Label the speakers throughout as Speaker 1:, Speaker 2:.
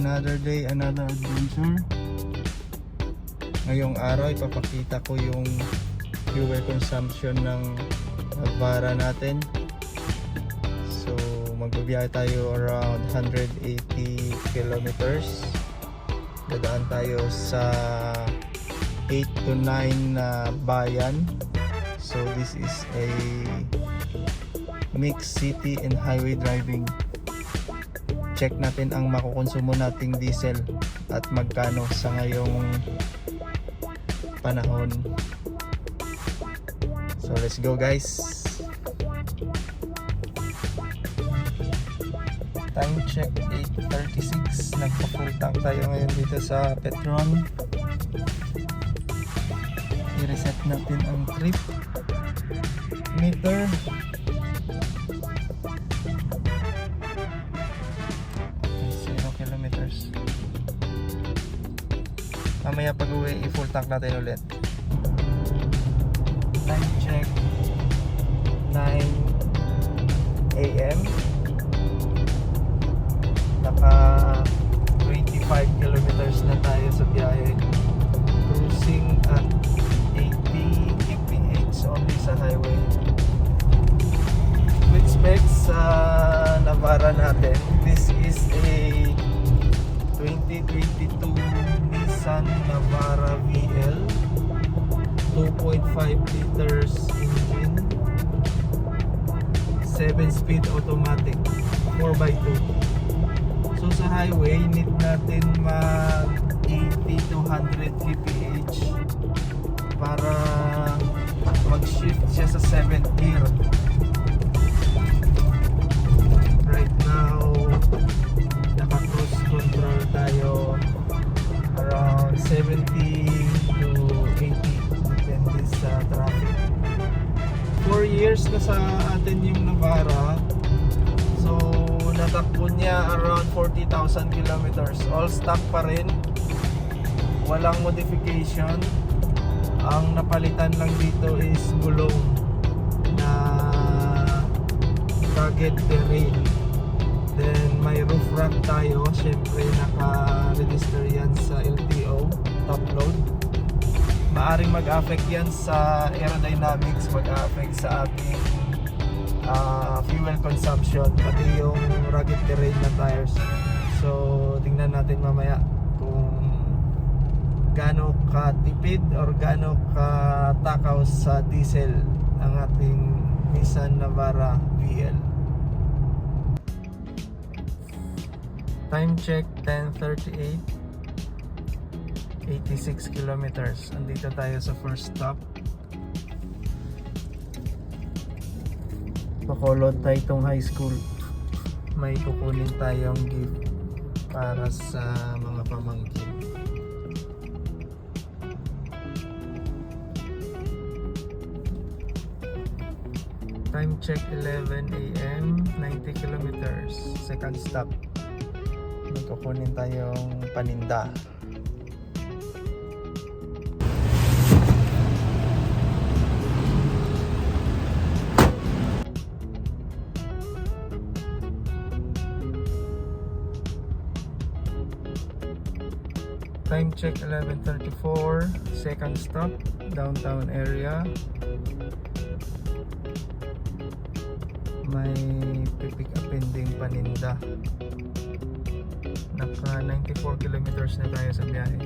Speaker 1: another day, another adventure. Ngayong araw ipapakita ko yung fuel consumption ng Navara natin. So magbabiyahe tayo around 180 kilometers. Dadaan tayo sa 8 to 9 na bayan. So this is a mixed city and highway driving. Check natin ang makukonsumo nating diesel at magkano sa ngayong panahon. So let's go guys. Time check 8:36. Nagpa-full tank tayo ngayon dito sa Petron. I-reset natin ang trip meter. Mamaya pag uwi i-full tank natin ulit. Time check 9 AM. Naka 25 kilometers na tayo sa biyahe. Cruising at 80 kph only sa highway. With specs sa Navara natin, this is a 2022 Nissan Navara VL, 2.5 liters engine, 7-speed automatic, 4x2. So sa highway need natin mag 80 to 100 kph para mag-shift siya sa 7th gear. Right now naka-cruise control tayo around 70 to 80 depende sa traffic. 4 years na sa atin yung Navara. So natakbo niya around 40,000 kilometers. All stock pa rin, walang modification. Ang napalitan lang dito is gulong na rugged terrain. Then may roof rack tayo, syempre naka-register yan sa LTO, top load. Maaring mag-affect yan sa aerodynamics, mag-affect sa ating fuel consumption, pati yung rugged terrain na tires. So tingnan natin mamaya kung gaano katipid or gaano katakaw sa diesel ang ating Nissan Navara VL. Time check 10:38. 86 kilometers. Andito tayo sa first stop. Bacolod Taytong High School. May kukunin tayong gift para sa mga pamangkin. Time check 11 AM. 90 kilometers. Second stop. Kukunin tayong paninda. Time check 11:34. Second stop, downtown area. May pipick upin ding paninda. Naka 94 kilometers na tayo sa biyahe.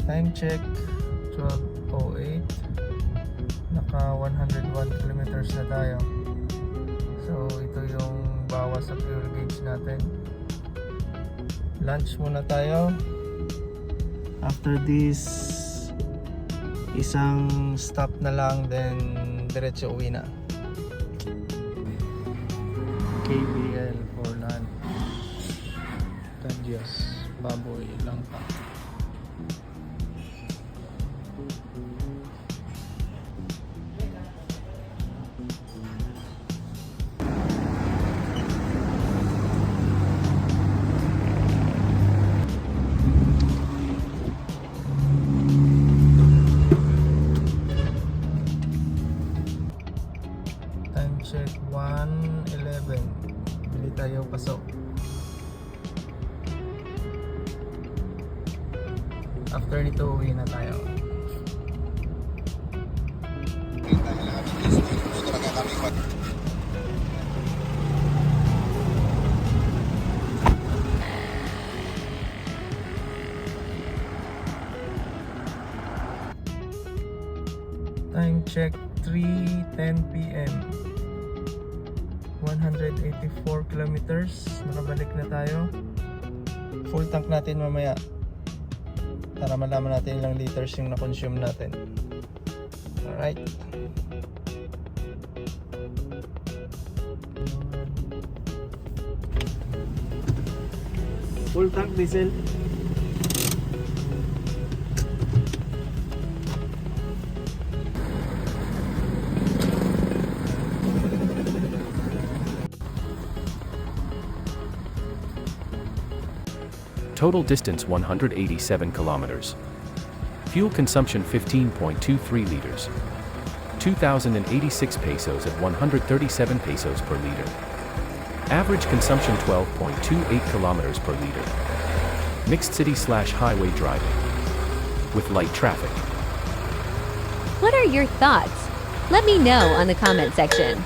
Speaker 1: Time check 12:08. Naka 101 kilometers na tayo. So ito yung bawas sa fuel gauge natin. Lunch muna tayo. After this, isang stop na lang, then diretso uwi na. KBL for lunch. Kadyos, baboy lang pa. After nito, uwi na tayo. Time check 3:10 PM. 184 kilometers. Nakabalik na tayo. Full tank natin mamaya para malaman natin ilang liters yung na-consume natin. Alright. Full tank diesel.
Speaker 2: Total distance 187 kilometers. Fuel consumption 15.23 liters. 2,086 pesos at 137 pesos per liter. Average consumption 12.28 kilometers per liter. Mixed city/highway driving. With light traffic.
Speaker 3: What are your thoughts? Let me know on the comment section.